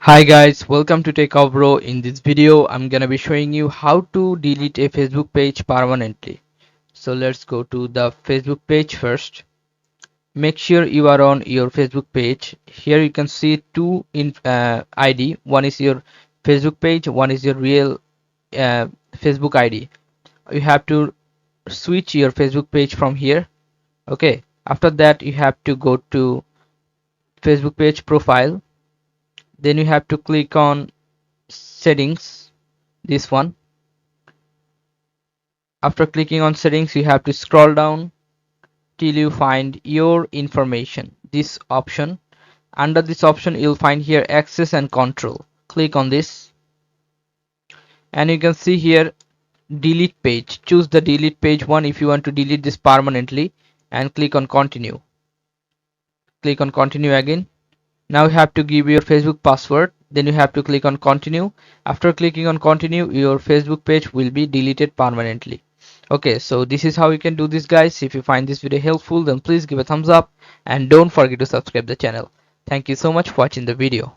Hi guys, welcome to Techavro. In this video, I'm gonna be showing you how to delete a Facebook page permanently. So let's go to the Facebook page first. Make sure you are on your Facebook page. Here you can see two ID. One is your Facebook page, one is your real uh, Facebook ID. You have to switch your Facebook page from here. Okay. After that, you have to go to Facebook page profile. Then you have to click on settings, this one. After clicking on settings, you have to scroll down till you find your information, this option. Under this option, you'll find here access and control. Click on this and you can see here delete page. Choose the delete page one if you want to delete this permanently and click on continue. Click on continue again. Now you have to give your Facebook password, then you have to click on continue. After clicking on continue, your Facebook page will be deleted permanently. Okay, so this is how you can do this, guys. If you find this video helpful, then please give a thumbs up and don't forget to subscribe the channel. Thank you so much for watching the video.